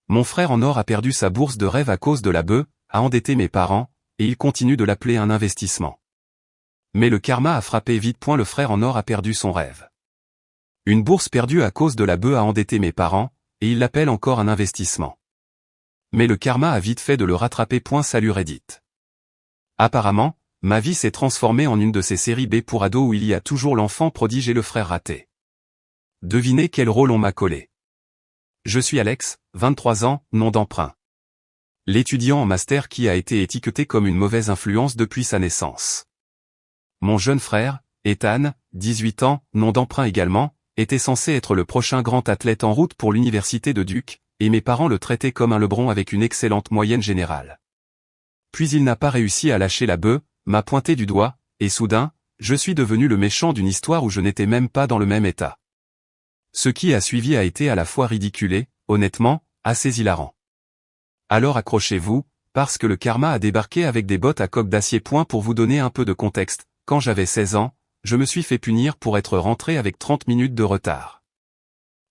Mon frère en or a perdu sa bourse de rêve à cause de la bœuf, a endetté mes parents, et il continue de l'appeler un investissement. Mais le karma a frappé vite. Le frère en or a perdu son rêve. Une bourse perdue à cause de la bœuf a endetté mes parents, et il l'appelle encore un investissement. Mais le karma a vite fait de le rattraper. Salut Reddit. Apparemment, ma vie s'est transformée en une de ces séries B pour ados où il y a toujours l'enfant prodige et le frère raté. Devinez quel rôle on m'a collé. Je suis Alex, 23 ans, nom d'emprunt. L'étudiant en master qui a été étiqueté comme une mauvaise influence depuis sa naissance. Mon jeune frère, Ethan, 18 ans, nom d'emprunt également, était censé être le prochain grand athlète en route pour l'université de Duke, et mes parents le traitaient comme un LeBron avec une excellente moyenne générale. Puis il n'a pas réussi à lâcher la bœuf, m'a pointé du doigt, et soudain, je suis devenu le méchant d'une histoire où je n'étais même pas dans le même état. Ce qui a suivi a été à la fois ridicule et, honnêtement, assez hilarant. Alors accrochez-vous, parce que le karma a débarqué avec des bottes à coque d'acier. Pour vous donner un peu de contexte, quand j'avais 16 ans, je me suis fait punir pour être rentré avec 30 minutes de retard.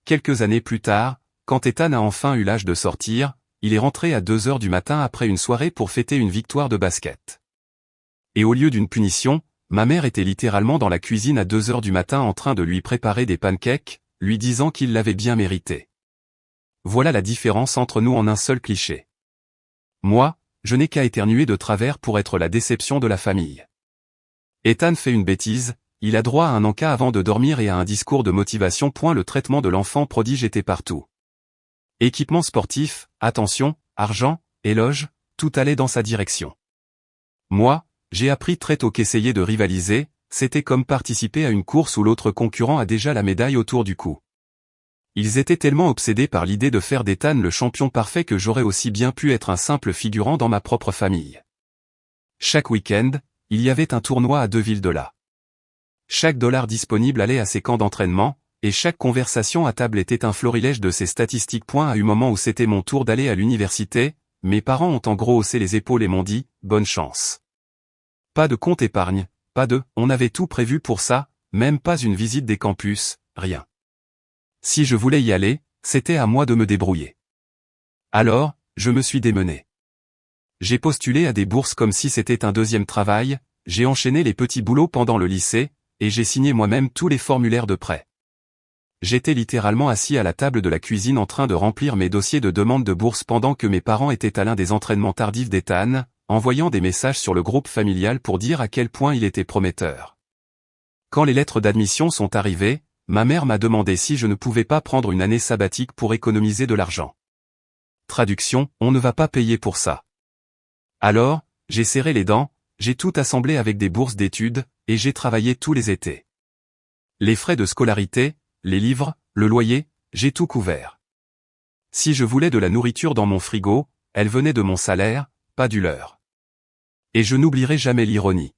Quelques années plus tard, quand Ethan a enfin eu l'âge de sortir, il est rentré à 2 heures du matin après une soirée pour fêter une victoire de basket. Et au lieu d'une punition, ma mère était littéralement dans la cuisine à 2 heures du matin en train de lui préparer des pancakes, lui disant qu'il l'avait bien mérité. Voilà la différence entre nous en un seul cliché. Moi, je n'ai qu'à éternuer de travers pour être la déception de la famille. Ethan fait une bêtise, il a droit à un encas avant de dormir et à un discours de motivation. Le traitement de l'enfant prodige était partout. Équipement sportif, attention, argent, éloge, tout allait dans sa direction. Moi, j'ai appris très tôt qu'essayer de rivaliser, c'était comme participer à une course où l'autre concurrent a déjà la médaille autour du cou. Ils étaient tellement obsédés par l'idée de faire d'Ethan le champion parfait que j'aurais aussi bien pu être un simple figurant dans ma propre famille. Chaque week-end, il y avait un tournoi à 2 villes de là. Chaque dollar disponible allait à ses camps d'entraînement, et chaque conversation à table était un florilège de ses statistiques. À un moment où c'était mon tour d'aller à l'université, mes parents ont en gros haussé les épaules et m'ont dit « bonne chance ». Pas de compte épargne, pas de « on avait tout prévu pour ça », même pas une visite des campus, rien. Si je voulais y aller, c'était à moi de me débrouiller. Alors, je me suis démené. J'ai postulé à des bourses comme si c'était un deuxième travail, j'ai enchaîné les petits boulots pendant le lycée, et j'ai signé moi-même tous les formulaires de prêt. J'étais littéralement assis à la table de la cuisine en train de remplir mes dossiers de demande de bourse pendant que mes parents étaient à l'un des entraînements tardifs d'Ethan, envoyant des messages sur le groupe familial pour dire à quel point il était prometteur. Quand les lettres d'admission sont arrivées, ma mère m'a demandé si je ne pouvais pas prendre une année sabbatique pour économiser de l'argent. Traduction, on ne va pas payer pour ça. Alors, j'ai serré les dents, j'ai tout assemblé avec des bourses d'études, et j'ai travaillé tous les étés. Les frais de scolarité, les livres, le loyer, j'ai tout couvert. Si je voulais de la nourriture dans mon frigo, elle venait de mon salaire, pas du leur. Et je n'oublierai jamais l'ironie.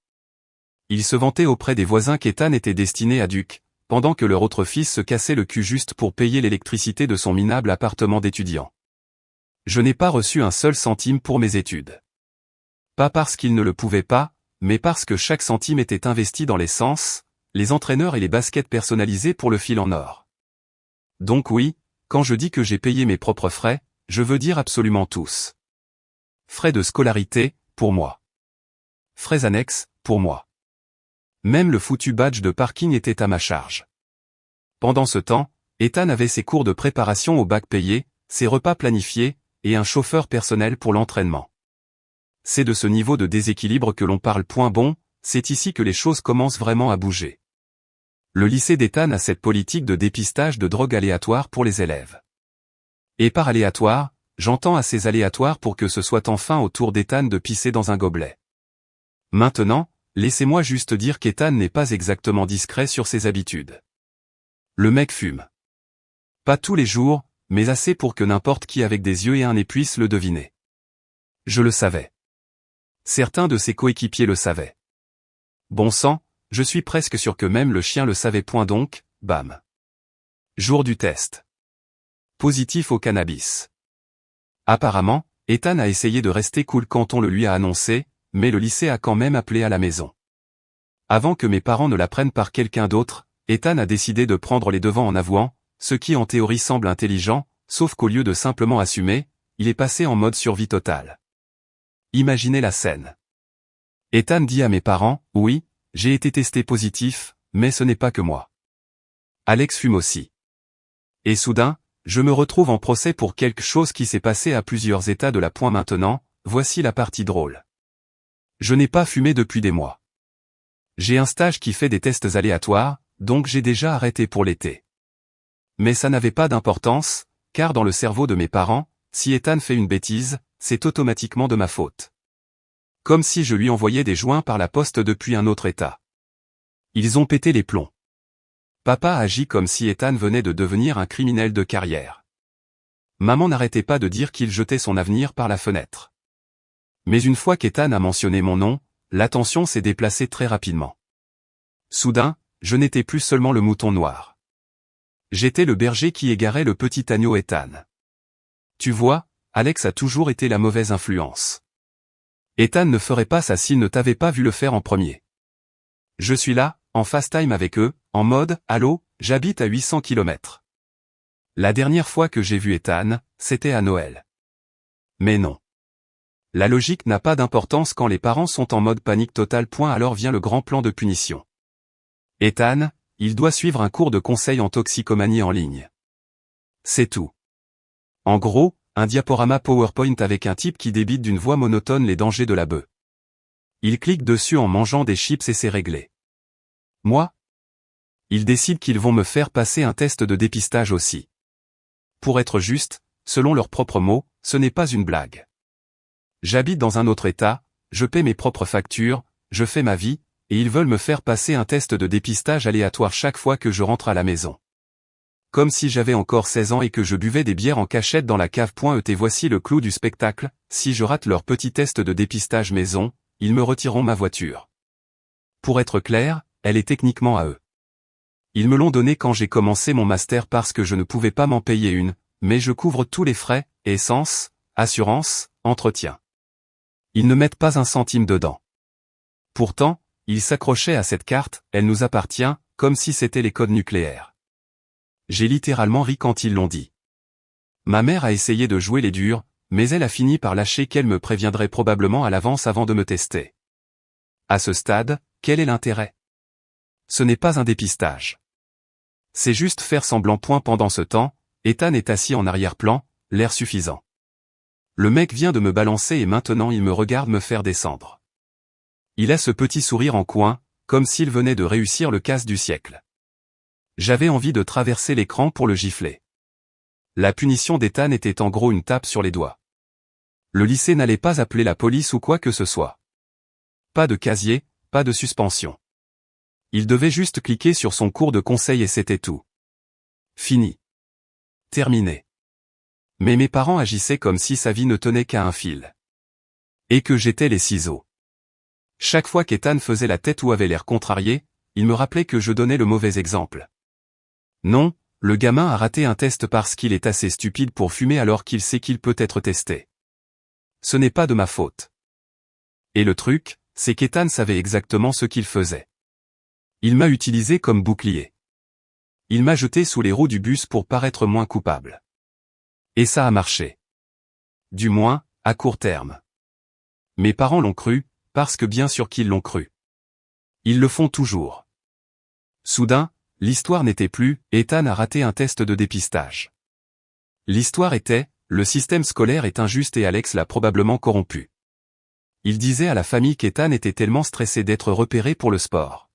Il se vantait auprès des voisins qu'Ethan était destiné à Duke, pendant que leur autre fils se cassait le cul juste pour payer l'électricité de son minable appartement d'étudiant. Je n'ai pas reçu un seul centime pour mes études. Pas parce qu'ils ne le pouvaient pas, mais parce que chaque centime était investi dans l'essence, les entraîneurs et les baskets personnalisés pour le fil en or. Donc oui, quand je dis que j'ai payé mes propres frais, je veux dire absolument tous. Frais de scolarité, pour moi. Frais annexes, pour moi. Même le foutu badge de parking était à ma charge. Pendant ce temps, Ethan avait ses cours de préparation au bac payés, ses repas planifiés, et un chauffeur personnel pour l'entraînement. C'est de ce niveau de déséquilibre que l'on parle. Bon, c'est ici que les choses commencent vraiment à bouger. Le lycée d'Ethan a cette politique de dépistage de drogue aléatoire pour les élèves. Et par aléatoire, j'entends assez aléatoire pour que ce soit enfin au tour d'Ethan de pisser dans un gobelet. Maintenant, laissez-moi juste dire qu'Ethan n'est pas exactement discret sur ses habitudes. Le mec fume. Pas tous les jours, mais assez pour que n'importe qui avec des yeux et un nez puisse le deviner. Je le savais. Certains de ses coéquipiers le savaient. Bon sang, je suis presque sûr que même le chien le savait. Donc, bam. Jour du test. Positif au cannabis. Apparemment, Ethan a essayé de rester cool quand on le lui a annoncé, mais le lycée a quand même appelé à la maison. Avant que mes parents ne l'apprennent par quelqu'un d'autre, Ethan a décidé de prendre les devants en avouant, ce qui en théorie semble intelligent, sauf qu'au lieu de simplement assumer, il est passé en mode survie totale. Imaginez la scène. Ethan dit à mes parents, « Oui, j'ai été testé positif, mais ce n'est pas que moi. Alex fume aussi. » Et soudain, je me retrouve en procès pour quelque chose qui s'est passé à plusieurs états de la point maintenant, voici la partie drôle. Je n'ai pas fumé depuis des mois. J'ai un stage qui fait des tests aléatoires, donc j'ai déjà arrêté pour l'été. Mais ça n'avait pas d'importance, car dans le cerveau de mes parents, si Ethan fait une bêtise, c'est automatiquement de ma faute. Comme si je lui envoyais des joints par la poste depuis un autre état. Ils ont pété les plombs. Papa agit comme si Ethan venait de devenir un criminel de carrière. Maman n'arrêtait pas de dire qu'il jetait son avenir par la fenêtre. Mais une fois qu'Ethan a mentionné mon nom, l'attention s'est déplacée très rapidement. Soudain, je n'étais plus seulement le mouton noir. J'étais le berger qui égarait le petit agneau Ethan. Tu vois, Alex a toujours été la mauvaise influence. Ethan ne ferait pas ça s'il ne t'avait pas vu le faire en premier. Je suis là, en FaceTime avec eux, en mode « Allô, j'habite à 800 km. » La dernière fois que j'ai vu Ethan, c'était à Noël. Mais non. La logique n'a pas d'importance quand les parents sont en mode panique totale. Alors vient le grand plan de punition. Ethan, il doit suivre un cours de conseil en toxicomanie en ligne. C'est tout. En gros, un diaporama PowerPoint avec un type qui débite d'une voix monotone les dangers de la bœuf. Il clique dessus en mangeant des chips et c'est réglé. Moi? Ils décident qu'ils vont me faire passer un test de dépistage aussi. Pour être juste, selon leurs propres mots, ce n'est pas une blague. J'habite dans un autre état, je paie mes propres factures, je fais ma vie, et ils veulent me faire passer un test de dépistage aléatoire chaque fois que je rentre à la maison. Comme si j'avais encore 16 ans et que je buvais des bières en cachette dans la cave. Et voici le clou du spectacle, si je rate leur petit test de dépistage maison, ils me retireront ma voiture. Pour être clair, elle est techniquement à eux. Ils me l'ont donnée quand j'ai commencé mon master parce que je ne pouvais pas m'en payer une, mais je couvre tous les frais, essence, assurance, entretien. Ils ne mettent pas un centime dedans. Pourtant, ils s'accrochaient à cette carte, elle nous appartient, comme si c'était les codes nucléaires. J'ai littéralement ri quand ils l'ont dit. Ma mère a essayé de jouer les durs, mais elle a fini par lâcher qu'elle me préviendrait probablement à l'avance avant de me tester. À ce stade, quel est l'intérêt? Ce n'est pas un dépistage. C'est juste faire semblant. Pendant ce temps, Ethan est assis en arrière-plan, l'air suffisant. Le mec vient de me balancer et maintenant il me regarde me faire descendre. Il a ce petit sourire en coin, comme s'il venait de réussir le casse du siècle. J'avais envie de traverser l'écran pour le gifler. La punition d'Ethan était en gros une tape sur les doigts. Le lycée n'allait pas appeler la police ou quoi que ce soit. Pas de casier, pas de suspension. Il devait juste cliquer sur son cours de conseil et c'était tout. Fini. Terminé. Mais mes parents agissaient comme si sa vie ne tenait qu'à un fil. Et que j'étais les ciseaux. Chaque fois qu'Ethan faisait la tête ou avait l'air contrarié, il me rappelait que je donnais le mauvais exemple. Non, le gamin a raté un test parce qu'il est assez stupide pour fumer alors qu'il sait qu'il peut être testé. Ce n'est pas de ma faute. Et le truc, c'est qu'Ethan savait exactement ce qu'il faisait. Il m'a utilisé comme bouclier. Il m'a jeté sous les roues du bus pour paraître moins coupable. Et ça a marché. Du moins, à court terme. Mes parents l'ont cru, parce que bien sûr qu'ils l'ont cru. Ils le font toujours. Soudain, l'histoire n'était plus « Ethan a raté un test de dépistage ». L'histoire était « Le système scolaire est injuste et Alex l'a probablement corrompu ». Il disait à la famille qu'Ethan était tellement stressé d'être repéré pour le sport.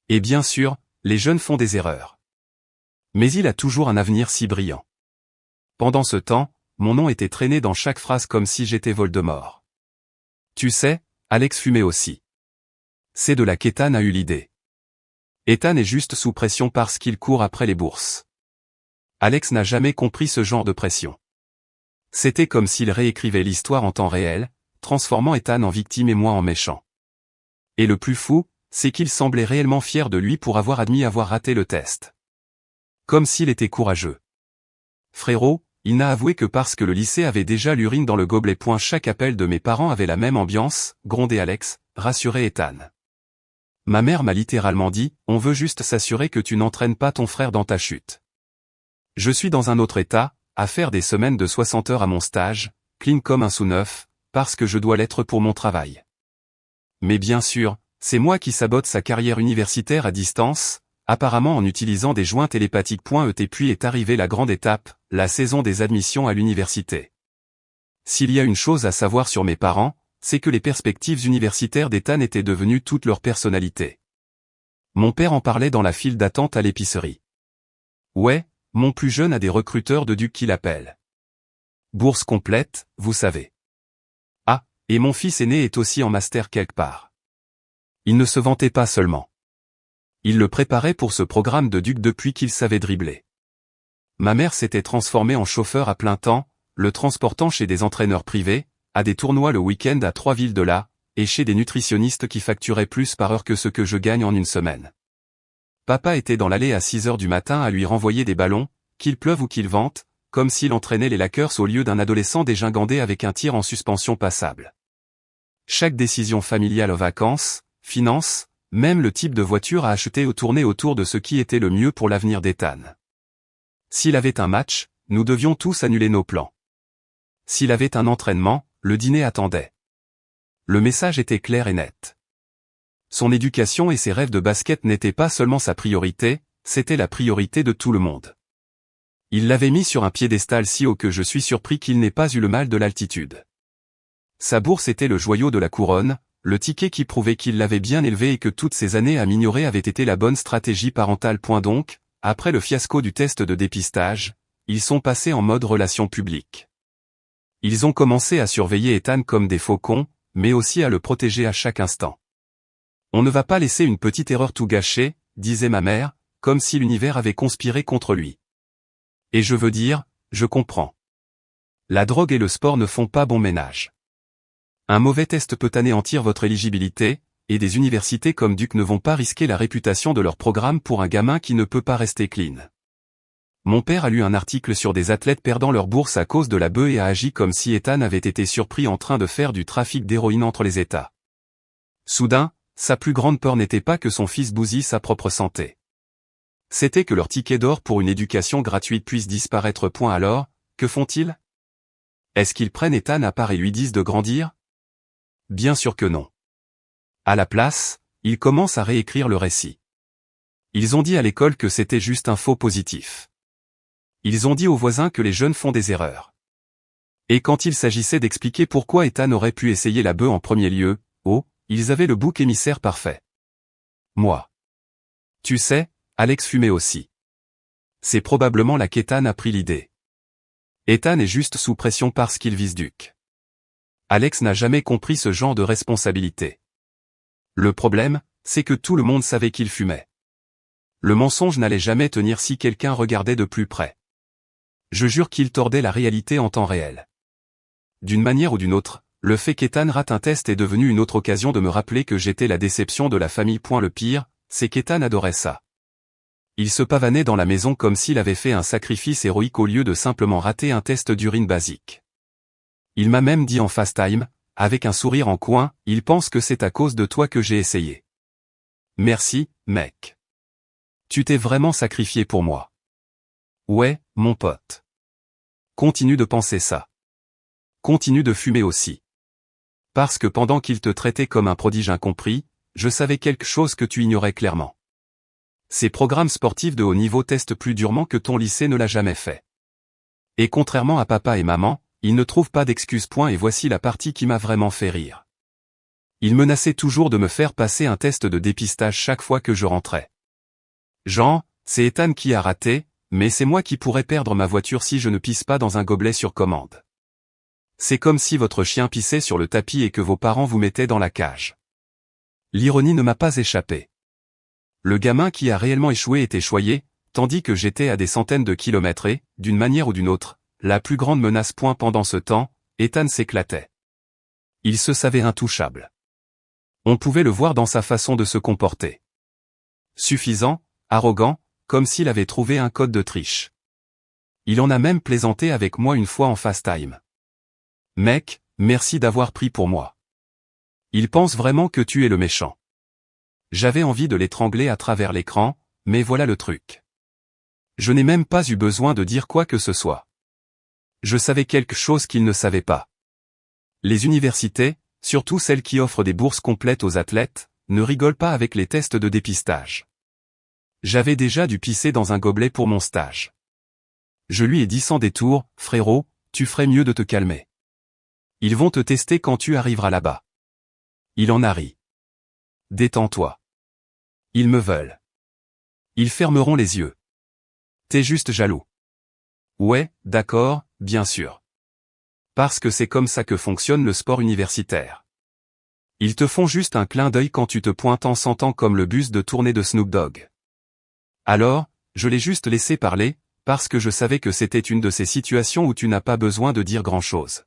Et bien sûr, les jeunes font des erreurs. Mais il a toujours un avenir si brillant. Pendant ce temps, mon nom était traîné dans chaque phrase comme si j'étais Voldemort. Tu sais, Alex fumait aussi. C'est de là qu'Ethan a eu l'idée. Ethan est juste sous pression parce qu'il court après les bourses. Alex n'a jamais compris ce genre de pression. C'était comme s'il réécrivait l'histoire en temps réel, transformant Ethan en victime et moi en méchant. Et le plus fou, c'est qu'il semblait réellement fier de lui pour avoir admis avoir raté le test. Comme s'il était courageux. Frérot, il n'a avoué que parce que le lycée avait déjà l'urine dans le gobelet. Chaque appel de mes parents avait la même ambiance, grondait Alex, rassurait Ethan. Ma mère m'a littéralement dit, on veut juste s'assurer que tu n'entraînes pas ton frère dans ta chute. Je suis dans un autre état, à faire des semaines de 60 heures à mon stage, clean comme un sous-neuf, parce que je dois l'être pour mon travail. Mais bien sûr, c'est moi qui sabote sa carrière universitaire à distance, apparemment en utilisant des joints télépathiques. Puis est arrivée la grande étape, la saison des admissions à l'université. S'il y a une chose à savoir sur mes parents, c'est que les perspectives universitaires d'Ethan étaient devenues toute leur personnalité. Mon père en parlait dans la file d'attente à l'épicerie. Ouais, mon plus jeune a des recruteurs de Duc qui l'appellent. Bourse complète, vous savez. Ah, et mon fils aîné est aussi en master quelque part. Il ne se vantait pas seulement. Il le préparait pour ce programme de Duc depuis qu'il savait dribbler. Ma mère s'était transformée en chauffeur à plein temps, le transportant chez des entraîneurs privés, à des tournois le week-end à 3 villes de là, et chez des nutritionnistes qui facturaient plus par heure que ce que je gagne en une semaine. Papa était dans l'allée à 6 heures du matin à lui renvoyer des ballons, qu'il pleuve ou qu'il vente, comme s'il entraînait les Lakers au lieu d'un adolescent dégingandé avec un tir en suspension passable. Chaque décision familiale aux vacances, finances, même le type de voiture à acheter ou tourner autour de ce qui était le mieux pour l'avenir d'Ethan. S'il avait un match, nous devions tous annuler nos plans. S'il avait un entraînement, le dîner attendait. Le message était clair et net. Son éducation et ses rêves de basket n'étaient pas seulement sa priorité, c'était la priorité de tout le monde. Il l'avait mis sur un piédestal si haut que je suis surpris qu'il n'ait pas eu le mal de l'altitude. Sa bourse était le joyau de la couronne, le ticket qui prouvait qu'il l'avait bien élevé et que toutes ces années à minorer avaient été la bonne stratégie parentale. Donc, après le fiasco du test de dépistage, ils sont passés en mode relation publique. Ils ont commencé à surveiller Ethan comme des faucons, mais aussi à le protéger à chaque instant. On ne va pas laisser une petite erreur tout gâcher, disait ma mère, comme si l'univers avait conspiré contre lui. Et je veux dire, je comprends. La drogue et le sport ne font pas bon ménage. Un mauvais test peut anéantir votre éligibilité, et des universités comme Duke ne vont pas risquer la réputation de leur programme pour un gamin qui ne peut pas rester clean. Mon père a lu un article sur des athlètes perdant leur bourse à cause de la beuh et a agi comme si Ethan avait été surpris en train de faire du trafic d'héroïne entre les États. Soudain, sa plus grande peur n'était pas que son fils bousille sa propre santé. C'était que leur ticket d'or pour une éducation gratuite puisse disparaître. Alors, que font-ils? Est-ce qu'ils prennent Ethan à part et lui disent de grandir? Bien sûr que non. À la place, ils commencent à réécrire le récit. Ils ont dit à l'école que c'était juste un faux positif. Ils ont dit aux voisins que les jeunes font des erreurs. Et quand il s'agissait d'expliquer pourquoi Ethan aurait pu essayer la beuh en premier lieu, ils avaient le bouc émissaire parfait. Moi. Tu sais, Alex fumait aussi. C'est probablement là qu'Ethan a pris l'idée. Ethan est juste sous pression parce qu'il vise Duke. Alex n'a jamais compris ce genre de responsabilité. Le problème, c'est que tout le monde savait qu'il fumait. Le mensonge n'allait jamais tenir si quelqu'un regardait de plus près. Je jure qu'il tordait la réalité en temps réel. D'une manière ou d'une autre, le fait qu'Ethan rate un test est devenu une autre occasion de me rappeler que j'étais la déception de la famille. Le pire, c'est qu'Ethan adorait ça. Il se pavanait dans la maison comme s'il avait fait un sacrifice héroïque au lieu de simplement rater un test d'urine basique. Il m'a même dit en FaceTime, avec un sourire en coin, il pense que c'est à cause de toi que j'ai essayé. Merci, mec. Tu t'es vraiment sacrifié pour moi. Ouais, mon pote. Continue de penser ça. Continue de fumer aussi. Parce que pendant qu'il te traitait comme un prodige incompris, je savais quelque chose que tu ignorais clairement. Ces programmes sportifs de haut niveau testent plus durement que ton lycée ne l'a jamais fait. Et contrairement à papa et maman, ils ne trouvent pas d'excuses. Et voici la partie qui m'a vraiment fait rire. Ils menaçaient toujours de me faire passer un test de dépistage chaque fois que je rentrais. Genre, c'est Ethan qui a raté, mais c'est moi qui pourrais perdre ma voiture si je ne pisse pas dans un gobelet sur commande. C'est comme si votre chien pissait sur le tapis et que vos parents vous mettaient dans la cage. L'ironie ne m'a pas échappé. Le gamin qui a réellement échoué était choyé, tandis que j'étais à des centaines de kilomètres et, d'une manière ou d'une autre, la plus grande menace. Pendant ce temps, Ethan s'éclatait. Il se savait intouchable. On pouvait le voir dans sa façon de se comporter. Suffisant, arrogant, comme s'il avait trouvé un code de triche. Il en a même plaisanté avec moi une fois en FaceTime. Mec, merci d'avoir pris pour moi. Il pense vraiment que tu es le méchant. J'avais envie de l'étrangler à travers l'écran, mais voilà le truc. Je n'ai même pas eu besoin de dire quoi que ce soit. Je savais quelque chose qu'il ne savait pas. Les universités, surtout celles qui offrent des bourses complètes aux athlètes, ne rigolent pas avec les tests de dépistage. J'avais déjà dû pisser dans un gobelet pour mon stage. Je lui ai dit sans détour, frérot, tu ferais mieux de te calmer. Ils vont te tester quand tu arriveras là-bas. Il en a ri. Détends-toi. Ils me veulent. Ils fermeront les yeux. T'es juste jaloux. Ouais, d'accord, bien sûr. Parce que c'est comme ça que fonctionne le sport universitaire. Ils te font juste un clin d'œil quand tu te pointes en sentant comme le bus de tournée de Snoop Dogg. Alors, je l'ai juste laissé parler, parce que je savais que c'était une de ces situations où tu n'as pas besoin de dire grand-chose.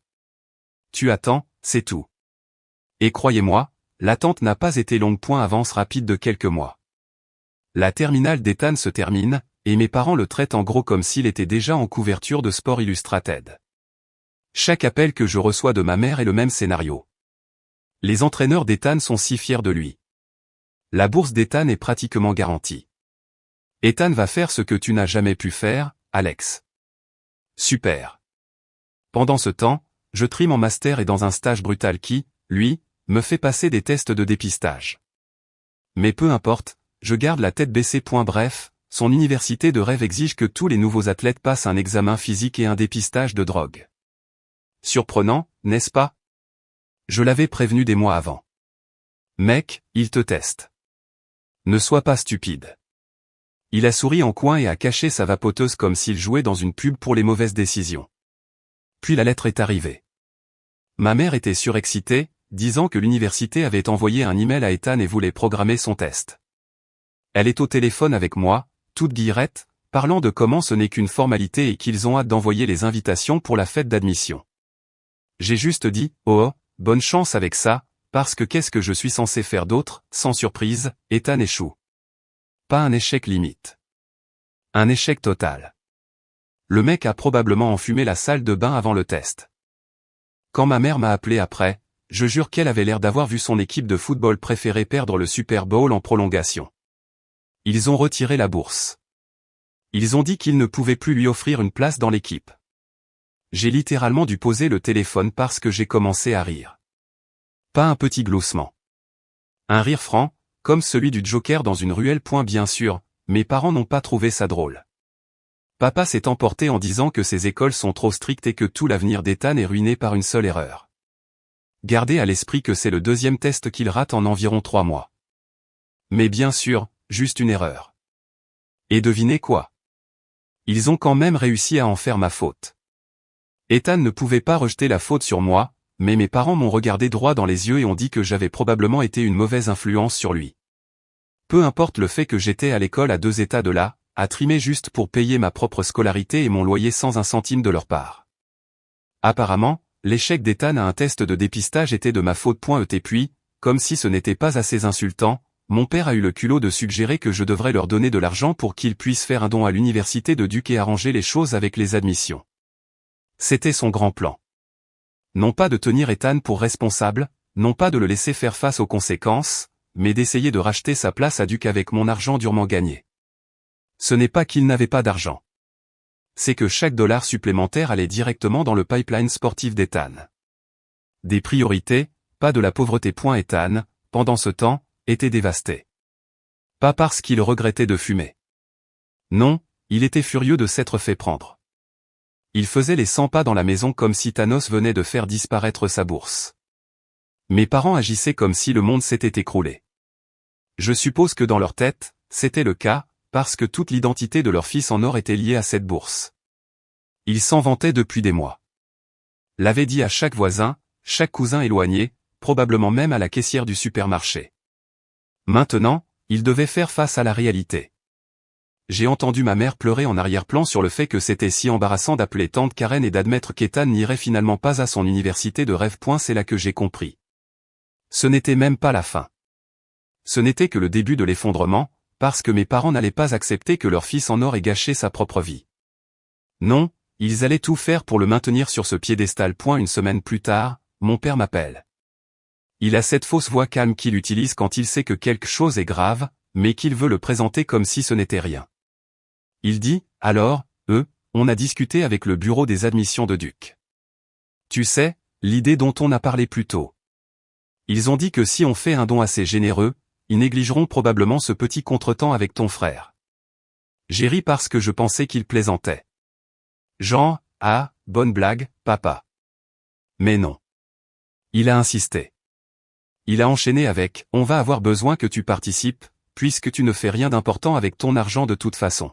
Tu attends, c'est tout. Et croyez-moi, l'attente n'a pas été longue. Avance rapide de quelques mois. La terminale d'Ethan se termine, et mes parents le traitent en gros comme s'il était déjà en couverture de Sport Illustrated. Chaque appel que je reçois de ma mère est le même scénario. Les entraîneurs d'Ethan sont si fiers de lui. La bourse d'Ethan est pratiquement garantie. Ethan va faire ce que tu n'as jamais pu faire, Alex. Super. Pendant ce temps, je trime en master et dans un stage brutal qui, lui, me fait passer des tests de dépistage. Mais peu importe, je garde la tête baissée. Bref, son université de rêve exige que tous les nouveaux athlètes passent un examen physique et un dépistage de drogue. Surprenant, n'est-ce pas? Je l'avais prévenu des mois avant. Mec, il te teste. Ne sois pas stupide. Il a souri en coin et a caché sa vapoteuse comme s'il jouait dans une pub pour les mauvaises décisions. Puis la lettre est arrivée. Ma mère était surexcitée, disant que l'université avait envoyé un email à Ethan et voulait programmer son test. Elle est au téléphone avec moi, toute guillerette, parlant de comment ce n'est qu'une formalité et qu'ils ont hâte d'envoyer les invitations pour la fête d'admission. J'ai juste dit, oh, bonne chance avec ça, parce que qu'est-ce que je suis censé faire d'autre? Sans surprise, Ethan échoue. Pas un échec limite. Un échec total. Le mec a probablement enfumé la salle de bain avant le test. Quand ma mère m'a appelé après, je jure qu'elle avait l'air d'avoir vu son équipe de football préférée perdre le Super Bowl en prolongation. Ils ont retiré la bourse. Ils ont dit qu'ils ne pouvaient plus lui offrir une place dans l'équipe. J'ai littéralement dû poser le téléphone parce que j'ai commencé à rire. Pas un petit gloussement. Un rire franc, comme celui du Joker dans une ruelle. Bien sûr, mes parents n'ont pas trouvé ça drôle. Papa s'est emporté en disant que ces écoles sont trop strictes et que tout l'avenir d'Ethan est ruiné par une seule erreur. Gardez à l'esprit que c'est le deuxième test qu'il rate en environ 3 mois. Mais bien sûr, juste une erreur. Et devinez quoi? Ils ont quand même réussi à en faire ma faute. Ethan ne pouvait pas rejeter la faute sur moi, mais mes parents m'ont regardé droit dans les yeux et ont dit que j'avais probablement été une mauvaise influence sur lui. Peu importe le fait que j'étais à l'école à 2 États de là, à trimer juste pour payer ma propre scolarité et mon loyer sans un centime de leur part. Apparemment, l'échec d'Ethan à un test de dépistage était de ma faute. Et puis, comme si ce n'était pas assez insultant, mon père a eu le culot de suggérer que je devrais leur donner de l'argent pour qu'ils puissent faire un don à l'université de Duke et arranger les choses avec les admissions. C'était son grand plan. Non pas de tenir Ethan pour responsable, non pas de le laisser faire face aux conséquences, mais d'essayer de racheter sa place à Duke avec mon argent durement gagné. Ce n'est pas qu'il n'avait pas d'argent. C'est que chaque dollar supplémentaire allait directement dans le pipeline sportif d'Ethan. Des priorités, pas de la pauvreté. Ethan, pendant ce temps, était dévasté. Pas parce qu'il regrettait de fumer. Non, il était furieux de s'être fait prendre. Il faisait les 100 pas dans la maison comme si Thanos venait de faire disparaître sa bourse. Mes parents agissaient comme si le monde s'était écroulé. Je suppose que dans leur tête, c'était le cas, parce que toute l'identité de leur fils en or était liée à cette bourse. Ils s'en vantaient depuis des mois. L'avaient dit à chaque voisin, chaque cousin éloigné, probablement même à la caissière du supermarché. Maintenant, ils devaient faire face à la réalité. J'ai entendu ma mère pleurer en arrière-plan sur le fait que c'était si embarrassant d'appeler tante Karen et d'admettre qu'Ethan n'irait finalement pas à son université de rêve. C'est là que j'ai compris. Ce n'était même pas la fin. Ce n'était que le début de l'effondrement, parce que mes parents n'allaient pas accepter que leur fils en or ait gâché sa propre vie. Non, ils allaient tout faire pour le maintenir sur ce piédestal. Une semaine plus tard, mon père m'appelle. Il a cette fausse voix calme qu'il utilise quand il sait que quelque chose est grave, mais qu'il veut le présenter comme si ce n'était rien. Il dit, alors, on a discuté avec le bureau des admissions de Duc. Tu sais, l'idée dont on a parlé plus tôt. Ils ont dit que si on fait un don assez généreux, ils négligeront probablement ce petit contretemps avec ton frère. J'ai ri parce que je pensais qu'il plaisantait. Jean, ah, bonne blague, papa. Mais non. Il a insisté. Il a enchaîné avec « On va avoir besoin que tu participes, puisque tu ne fais rien d'important avec ton argent de toute façon.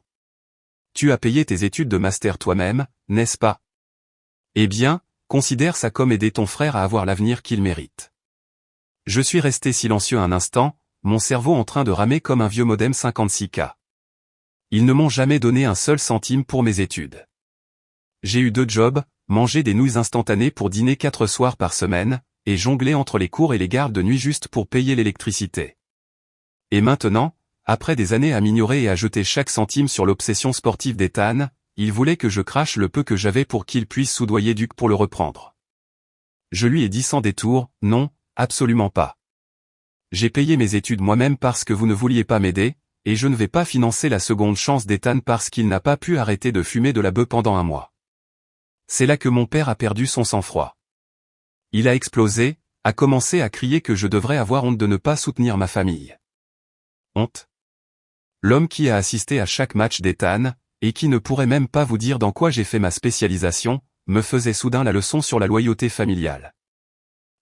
Tu as payé tes études de master toi-même, n'est-ce pas? Eh bien, considère ça comme aider ton frère à avoir l'avenir qu'il mérite. » Je suis resté silencieux un instant, mon cerveau en train de ramer comme un vieux modem 56K. Ils ne m'ont jamais donné un seul centime pour mes études. J'ai eu 2 jobs, manger des nouilles instantanées pour dîner 4 soirs par semaine, et jongler entre les cours et les gardes de nuit juste pour payer l'électricité. Et maintenant, après des années à m'ignorer et à jeter chaque centime sur l'obsession sportive d'Ethan, il voulait que je crache le peu que j'avais pour qu'il puisse soudoyer Duc pour le reprendre. Je lui ai dit sans détour, non, absolument pas. J'ai payé mes études moi-même parce que vous ne vouliez pas m'aider, et je ne vais pas financer la seconde chance d'Ethan parce qu'il n'a pas pu arrêter de fumer de la beuh pendant un mois. C'est là que mon père a perdu son sang-froid. Il a explosé, a commencé à crier que je devrais avoir honte de ne pas soutenir ma famille. Honte. L'homme qui a assisté à chaque match d'Ethan, et qui ne pourrait même pas vous dire dans quoi j'ai fait ma spécialisation, me faisait soudain la leçon sur la loyauté familiale.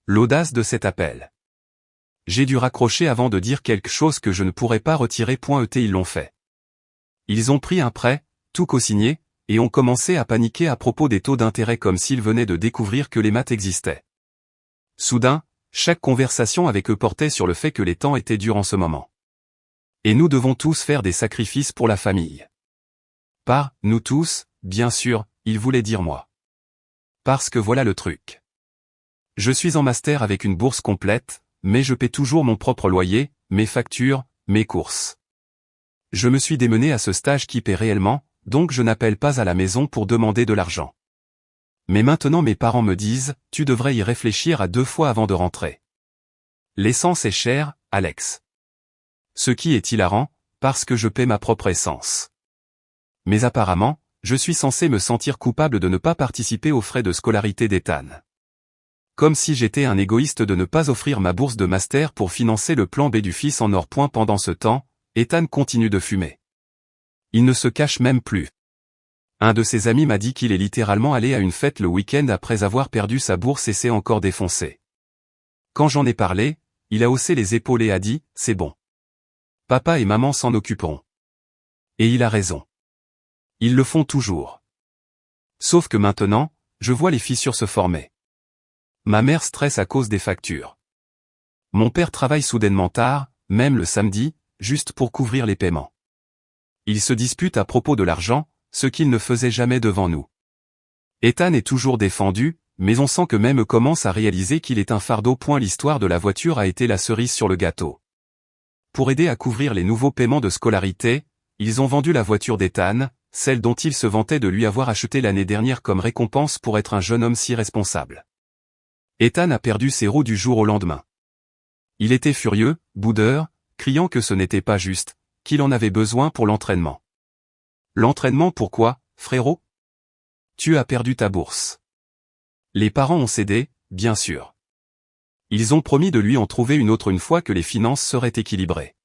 L'audace de cet appel. J'ai dû raccrocher avant de dire quelque chose que je ne pourrais pas retirer. Ils l'ont fait. Ils ont pris un prêt, tout co-signé, et ont commencé à paniquer à propos des taux d'intérêt comme s'ils venaient de découvrir que les maths existaient. Soudain, chaque conversation avec eux portait sur le fait que les temps étaient durs en ce moment. Et nous devons tous faire des sacrifices pour la famille. Par « nous tous », bien sûr, il voulait dire moi. Parce que voilà le truc. Je suis en master avec une bourse complète, mais je paie toujours mon propre loyer, mes factures, mes courses. Je me suis démené à ce stage qui paie réellement, donc je n'appelle pas à la maison pour demander de l'argent. Mais maintenant mes parents me disent, tu devrais y réfléchir à 2 fois avant de rentrer. L'essence est chère, Alex. Ce qui est hilarant, parce que je paie ma propre essence. Mais apparemment, je suis censé me sentir coupable de ne pas participer aux frais de scolarité d'Ethan. Comme si j'étais un égoïste de ne pas offrir ma bourse de master pour financer le plan B du fils en or. Pendant ce temps, Ethan continue de fumer. Il ne se cache même plus. Un de ses amis m'a dit qu'il est littéralement allé à une fête le week-end après avoir perdu sa bourse et s'est encore défoncé. Quand j'en ai parlé, il a haussé les épaules et a dit « C'est bon. Papa et maman s'en occuperont. » Et il a raison. Ils le font toujours. Sauf que maintenant, je vois les fissures se former. Ma mère stresse à cause des factures. Mon père travaille soudainement tard, même le samedi, juste pour couvrir les paiements. Ils se disputent à propos de l'argent, ce qu'ils ne faisaient jamais devant nous. Ethan est toujours défendu, mais on sent que même commence à réaliser qu'il est un fardeau. L'histoire de la voiture a été la cerise sur le gâteau. Pour aider à couvrir les nouveaux paiements de scolarité, ils ont vendu la voiture d'Ethan, celle dont il se vantait de lui avoir acheté l'année dernière comme récompense pour être un jeune homme si responsable. Ethan a perdu ses roues du jour au lendemain. Il était furieux, boudeur, criant que ce n'était pas juste, qu'il en avait besoin pour l'entraînement. L'entraînement pourquoi, frérot? Tu as perdu ta bourse. Les parents ont cédé, bien sûr. Ils ont promis de lui en trouver une autre une fois que les finances seraient équilibrées.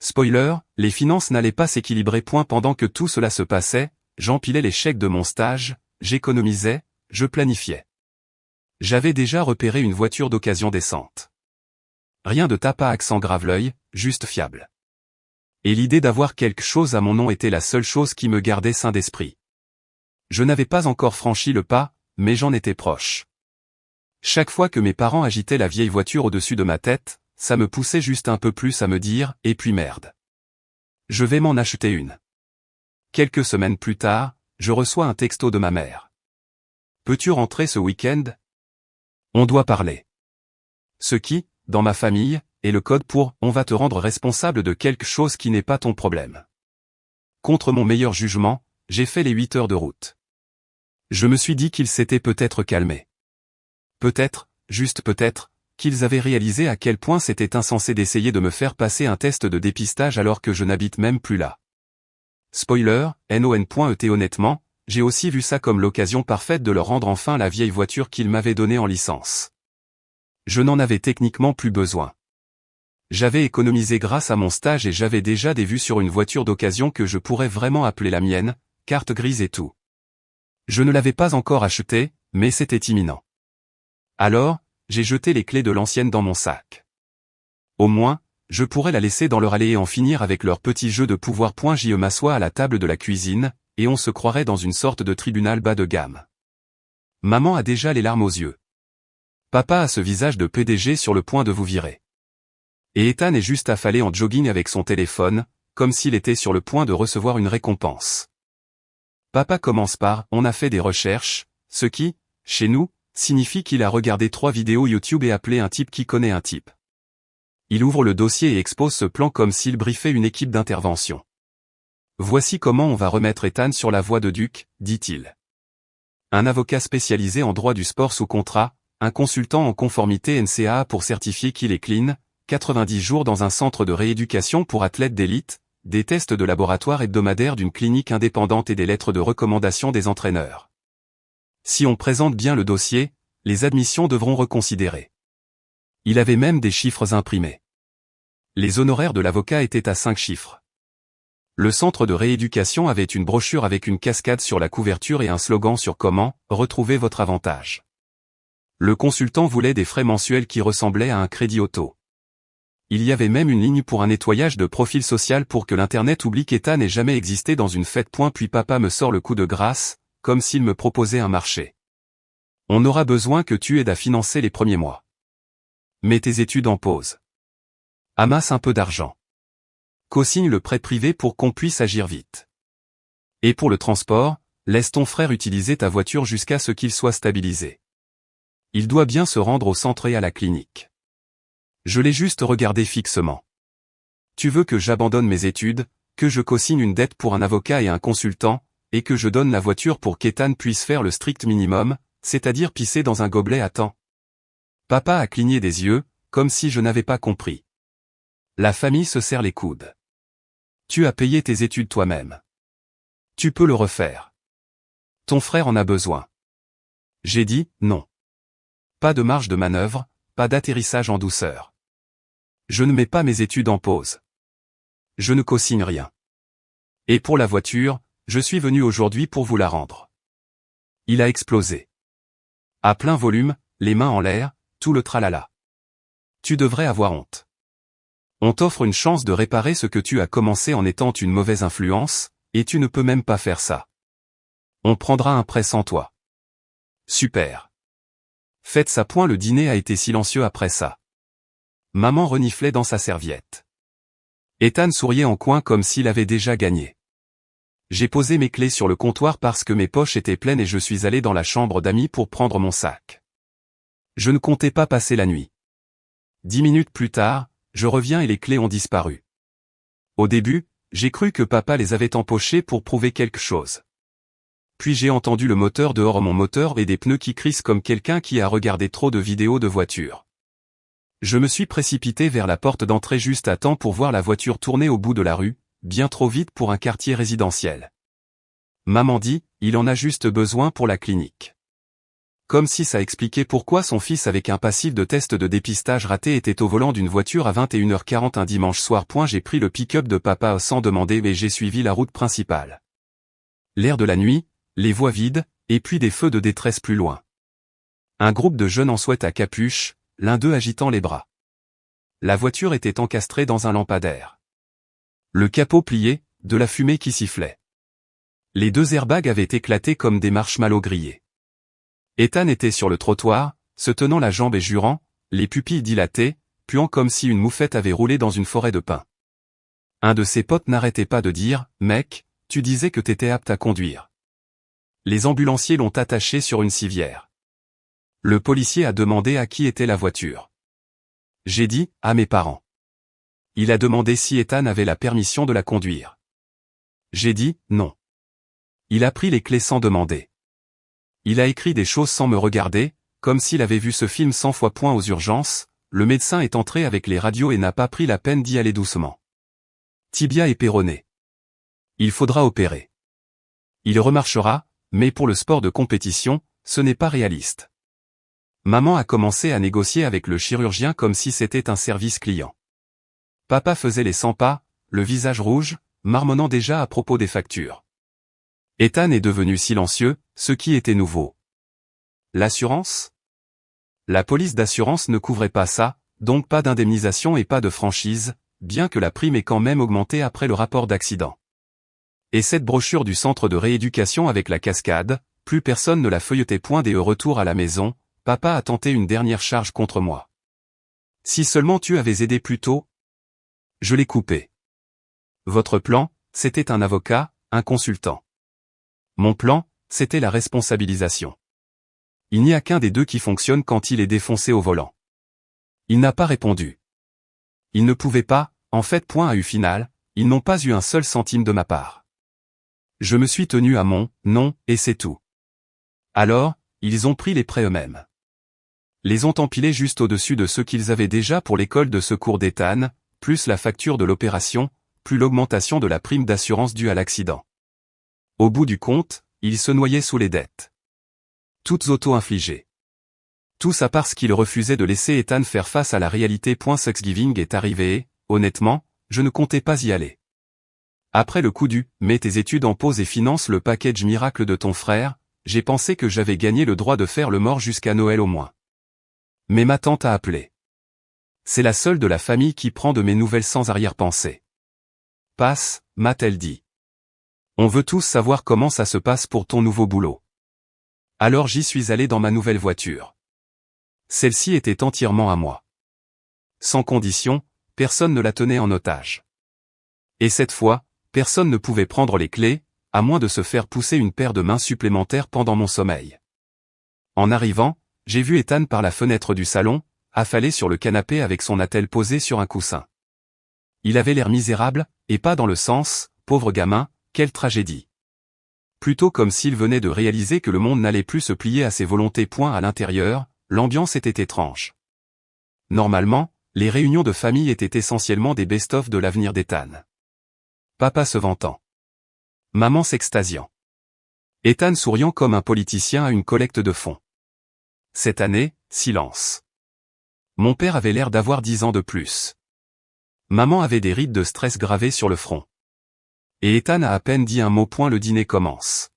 Spoiler, les finances n'allaient pas s'équilibrer. Pendant que tout cela se passait, j'empilais les chèques de mon stage, j'économisais, je planifiais. J'avais déjà repéré une voiture d'occasion décente. Rien de tape à accent grave-l'œil, juste fiable. Et l'idée d'avoir quelque chose à mon nom était la seule chose qui me gardait sain d'esprit. Je n'avais pas encore franchi le pas, mais j'en étais proche. Chaque fois que mes parents agitaient la vieille voiture au-dessus de ma tête, ça me poussait juste un peu plus à me dire « et puis merde. Je vais m'en acheter une ». Quelques semaines plus tard, je reçois un texto de ma mère. « Peux-tu rentrer ce week-end ? On doit parler. » Ce qui, dans ma famille, est le code pour « on va te rendre responsable de quelque chose qui n'est pas ton problème ». Contre mon meilleur jugement, j'ai fait les 8 heures de route. Je me suis dit qu'ils s'étaient peut-être calmés. Peut-être, juste peut-être, qu'ils avaient réalisé à quel point c'était insensé d'essayer de me faire passer un test de dépistage alors que je n'habite même plus là. Spoiler, non.et honnêtement, j'ai aussi vu ça comme l'occasion parfaite de leur rendre enfin la vieille voiture qu'ils m'avaient donnée en licence. Je n'en avais techniquement plus besoin. J'avais économisé grâce à mon stage et j'avais déjà des vues sur une voiture d'occasion que je pourrais vraiment appeler la mienne, carte grise et tout. Je ne l'avais pas encore achetée, mais c'était imminent. Alors, j'ai jeté les clés de l'ancienne dans mon sac. Au moins, je pourrais la laisser dans leur allée et en finir avec leur petit jeu de pouvoir. Je m'assois à la table de la cuisine, et on se croirait dans une sorte de tribunal bas de gamme. Maman a déjà les larmes aux yeux. Papa a ce visage de PDG sur le point de vous virer. Et Ethan est juste affalé en jogging avec son téléphone, comme s'il était sur le point de recevoir une récompense. Papa commence par « On a fait des recherches », ce qui, chez nous, signifie qu'il a regardé 3 vidéos YouTube et appelé un type qui connaît un type. Il ouvre le dossier et expose ce plan comme s'il briefait une équipe d'intervention. « Voici comment on va remettre Ethan sur la voie de Duc », dit-il. Un avocat spécialisé en droit du sport sous contrat, un consultant en conformité NCAA pour certifier qu'il est clean, 90 jours dans un centre de rééducation pour athlètes d'élite, des tests de laboratoire hebdomadaires d'une clinique indépendante et des lettres de recommandation des entraîneurs. Si on présente bien le dossier, les admissions devront reconsidérer. Il avait même des chiffres imprimés. Les honoraires de l'avocat étaient à 5 chiffres. Le centre de rééducation avait une brochure avec une cascade sur la couverture et un slogan sur comment « Retrouver votre avantage ». Le consultant voulait des frais mensuels qui ressemblaient à un crédit auto. Il y avait même une ligne pour un nettoyage de profil social pour que l'Internet oublie qu'Ethan n'ait jamais existé dans une fête. Puis papa me sort le coup de grâce, comme s'il me proposait un marché. On aura besoin que tu aides à financer les premiers mois. Mets tes études en pause. Amasse un peu d'argent. Co-signe le prêt privé pour qu'on puisse agir vite. Et pour le transport, laisse ton frère utiliser ta voiture jusqu'à ce qu'il soit stabilisé. Il doit bien se rendre au centre et à la clinique. Je l'ai juste regardé fixement. Tu veux que j'abandonne mes études, que je co-signe une dette pour un avocat et un consultant, et que je donne la voiture pour qu'Ethan puisse faire le strict minimum, c'est-à-dire pisser dans un gobelet à temps. Papa a cligné des yeux, comme si je n'avais pas compris. La famille se serre les coudes. Tu as payé tes études toi-même. Tu peux le refaire. Ton frère en a besoin. J'ai dit, non. Pas de marge de manœuvre, pas d'atterrissage en douceur. Je ne mets pas mes études en pause. Je ne co-signe rien. Et pour la voiture, je suis venu aujourd'hui pour vous la rendre. Il a explosé. À plein volume, les mains en l'air, tout le tralala. Tu devrais avoir honte. On t'offre une chance de réparer ce que tu as commencé en étant une mauvaise influence, et tu ne peux même pas faire ça. On prendra un prêt sans toi. Super. Faites ça. Le dîner a été silencieux après ça. Maman reniflait dans sa serviette. Ethan souriait en coin comme s'il avait déjà gagné. J'ai posé mes clés sur le comptoir parce que mes poches étaient pleines et je suis allé dans la chambre d'amis pour prendre mon sac. Je ne comptais pas passer la nuit. 10 minutes plus tard, je reviens et les clés ont disparu. Au début, j'ai cru que papa les avait empochées pour prouver quelque chose. Puis j'ai entendu le moteur dehors, mon moteur et des pneus qui crissent comme quelqu'un qui a regardé trop de vidéos de voitures. Je me suis précipité vers la porte d'entrée juste à temps pour voir la voiture tourner au bout de la rue, bien trop vite pour un quartier résidentiel. Maman dit, il en a juste besoin pour la clinique. Comme si ça expliquait pourquoi son fils avec un passif de test de dépistage raté était au volant d'une voiture à 21h40 un dimanche soir. J'ai pris le pick-up de papa sans demander et j'ai suivi la route principale. L'air de la nuit, les voies vides, et puis des feux de détresse plus loin. Un groupe de jeunes en sweat à capuche, l'un d'eux agitant les bras. La voiture était encastrée dans un lampadaire. Le capot plié, de la fumée qui sifflait. Les 2 airbags avaient éclaté comme des marshmallows grillés. Ethan était sur le trottoir, se tenant la jambe et jurant, les pupilles dilatées, puant comme si une moufette avait roulé dans une forêt de pins. Un de ses potes n'arrêtait pas de dire, « Mec, tu disais que t'étais apte à conduire. » Les ambulanciers l'ont attaché sur une civière. Le policier a demandé à qui était la voiture. J'ai dit, à mes parents. Il a demandé si Ethan avait la permission de la conduire. J'ai dit, non. Il a pris les clés sans demander. Il a écrit des choses sans me regarder, comme s'il avait vu ce film 100 fois. Aux urgences, le médecin est entré avec les radios et n'a pas pris la peine d'y aller doucement. Tibia et péroné. Il faudra opérer. Il remarchera, mais pour le sport de compétition, ce n'est pas réaliste. Maman a commencé à négocier avec le chirurgien comme si c'était un service client. Papa faisait les 100 pas, le visage rouge, marmonnant déjà à propos des factures. Ethan est devenu silencieux, ce qui était nouveau. L'assurance ? La police d'assurance ne couvrait pas ça, donc pas d'indemnisation et pas de franchise, bien que la prime ait quand même augmenté après le rapport d'accident. Et cette brochure du centre de rééducation avec la cascade, plus personne ne la feuilletait point dès au retour à la maison, papa a tenté une dernière charge contre moi. Si seulement tu avais aidé plus tôt ? Je l'ai coupé. Votre plan, c'était un avocat, un consultant. Mon plan, c'était la responsabilisation. Il n'y a qu'un des deux qui fonctionne quand il est défoncé au volant. Il n'a pas répondu. Il ne pouvait pas, en fait point à eu final, ils n'ont pas eu un seul centime de ma part. Je me suis tenu à mon « non » et c'est tout. Alors, ils ont pris les prêts eux-mêmes. Les ont empilés juste au-dessus de ceux qu'ils avaient déjà pour l'école de secours d'Ethan, plus la facture de l'opération, plus l'augmentation de la prime d'assurance due à l'accident. Au bout du compte, ils se noyaient sous les dettes. Toutes auto-infligées. Tout ça parce qu'ils refusaient de laisser Ethan faire face à la réalité. Thanksgiving est arrivé et, honnêtement, je ne comptais pas y aller. Après le coup du « mets tes études en pause et finance le package miracle de ton frère », j'ai pensé que j'avais gagné le droit de faire le mort jusqu'à Noël au moins. Mais ma tante a appelé. C'est la seule de la famille qui prend de mes nouvelles sans arrière-pensée. Passe, m'a-t-elle dit. On veut tous savoir comment ça se passe pour ton nouveau boulot. Alors j'y suis allé dans ma nouvelle voiture. Celle-ci était entièrement à moi. Sans condition, personne ne la tenait en otage. Et cette fois, personne ne pouvait prendre les clés, à moins de se faire pousser une paire de mains supplémentaires pendant mon sommeil. En arrivant, j'ai vu Ethan par la fenêtre du salon, affalé sur le canapé avec son attelle posée sur un coussin. Il avait l'air misérable, et pas dans le sens « pauvre gamin, quelle tragédie ». Plutôt comme s'il venait de réaliser que le monde n'allait plus se plier à ses volontés. À l'intérieur, l'ambiance était étrange. Normalement, les réunions de famille étaient essentiellement des best-of de l'avenir d'Ethan. Papa se vantant. Maman s'extasiant. Ethan souriant comme un politicien à une collecte de fonds. Cette année, silence. Mon père avait l'air d'avoir 10 ans de plus. Maman avait des rides de stress gravées sur le front. Et Ethan a à peine dit un mot. Le dîner commence.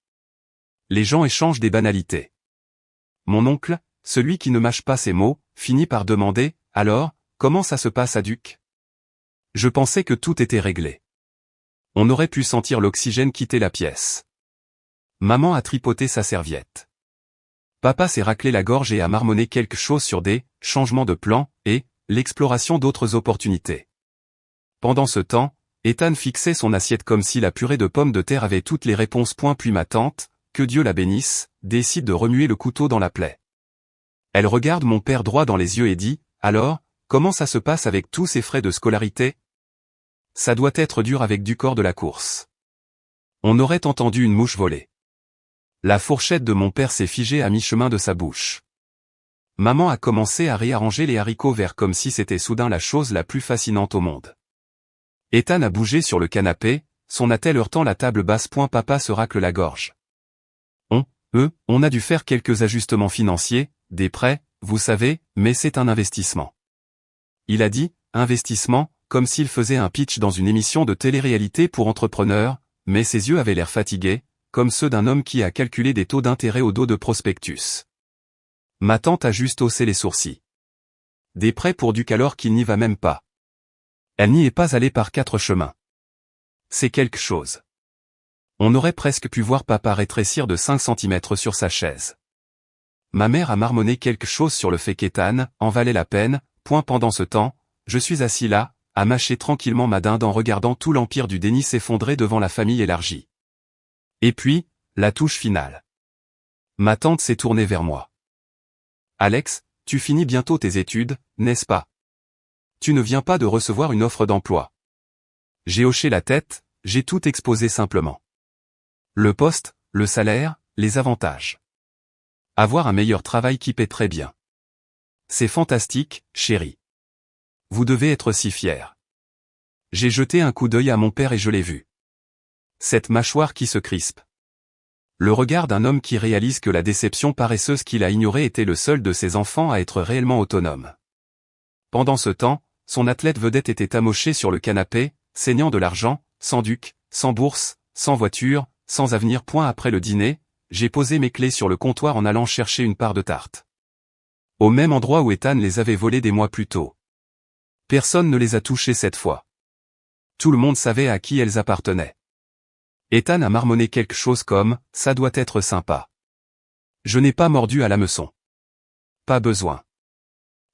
Les gens échangent des banalités. Mon oncle, celui qui ne mâche pas ses mots, finit par demander « Alors, comment ça se passe à Duc ?» Je pensais que tout était réglé. On aurait pu sentir l'oxygène quitter la pièce. Maman a tripoté sa serviette. Papa s'est raclé la gorge et a marmonné quelque chose sur des changements de plan et l'exploration d'autres opportunités. Pendant ce temps, Ethan fixait son assiette comme si la purée de pommes de terre avait toutes les réponses. Puis ma tante, que Dieu la bénisse, décide de remuer le couteau dans la plaie. Elle regarde mon père droit dans les yeux et dit « Alors, comment ça se passe avec tous ces frais de scolarité ? Ça doit être dur avec du corps de la course. » On aurait entendu une mouche voler. La fourchette de mon père s'est figée à mi-chemin de sa bouche. Maman a commencé à réarranger les haricots verts comme si c'était soudain la chose la plus fascinante au monde. Ethan a bougé sur le canapé, son attelle heurtant la table basse. Papa se racle la gorge. On a dû faire quelques ajustements financiers, des prêts, vous savez, mais c'est un investissement. Il a dit, investissement, comme s'il faisait un pitch dans une émission de télé-réalité pour entrepreneurs, mais ses yeux avaient l'air fatigués, comme ceux d'un homme qui a calculé des taux d'intérêt au dos de prospectus. Ma tante a juste haussé les sourcils. Des prêts pour Duc alors qu'il n'y va même pas. Elle n'y est pas allée par 4 chemins. C'est quelque chose. On aurait presque pu voir papa rétrécir de 5 cm sur sa chaise. Ma mère a marmonné quelque chose sur le fait qu'Ethan en valait la peine. Pendant ce temps, je suis assis là, à mâcher tranquillement ma dinde en regardant tout l'empire du déni s'effondrer devant la famille élargie. Et puis, la touche finale. Ma tante s'est tournée vers moi. Alex, tu finis bientôt tes études, n'est-ce pas? Tu ne viens pas de recevoir une offre d'emploi. J'ai hoché la tête, j'ai tout exposé simplement. Le poste, le salaire, les avantages. Avoir un meilleur travail qui paie très bien. C'est fantastique, chérie. Vous devez être si fiers. J'ai jeté un coup d'œil à mon père et je l'ai vu. Cette mâchoire qui se crispe. Le regard d'un homme qui réalise que la déception paresseuse qu'il a ignorée était le seul de ses enfants à être réellement autonome. Pendant ce temps, son athlète vedette était amoché sur le canapé, saignant de l'argent, sans duc, sans bourse, sans voiture, sans avenir. Après le dîner, j'ai posé mes clés sur le comptoir en allant chercher une part de tarte. Au même endroit où Ethan les avait volées des mois plus tôt. Personne ne les a touchées cette fois. Tout le monde savait à qui elles appartenaient. Ethan a marmonné quelque chose comme « ça doit être sympa ». Je n'ai pas mordu à l'hameçon. Pas besoin.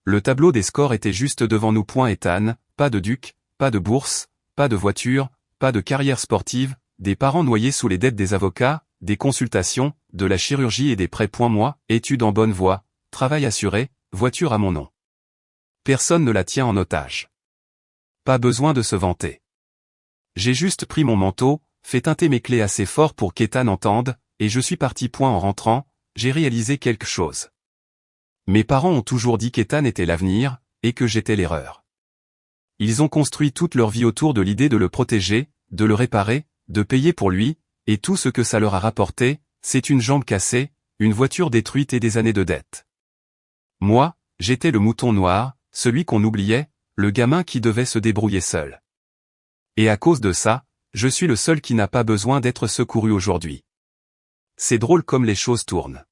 Le tableau des scores était juste devant nous. Ethan, pas de duc, pas de bourse, pas de voiture, pas de carrière sportive, des parents noyés sous les dettes des avocats, des consultations, de la chirurgie et des prêts. Moi, études en bonne voie, travail assuré, voiture à mon nom. Personne ne la tient en otage. Pas besoin de se vanter. J'ai juste pris mon manteau, fait tinter mes clés assez fort pour qu'Ethan entende, et je suis parti. En rentrant, j'ai réalisé quelque chose. Mes parents ont toujours dit qu'Ethan était l'avenir, et que j'étais l'erreur. Ils ont construit toute leur vie autour de l'idée de le protéger, de le réparer, de payer pour lui, et tout ce que ça leur a rapporté, c'est une jambe cassée, une voiture détruite et des années de dettes. Moi, j'étais le mouton noir, celui qu'on oubliait, le gamin qui devait se débrouiller seul. Et à cause de ça, je suis le seul qui n'a pas besoin d'être secouru aujourd'hui. C'est drôle comme les choses tournent.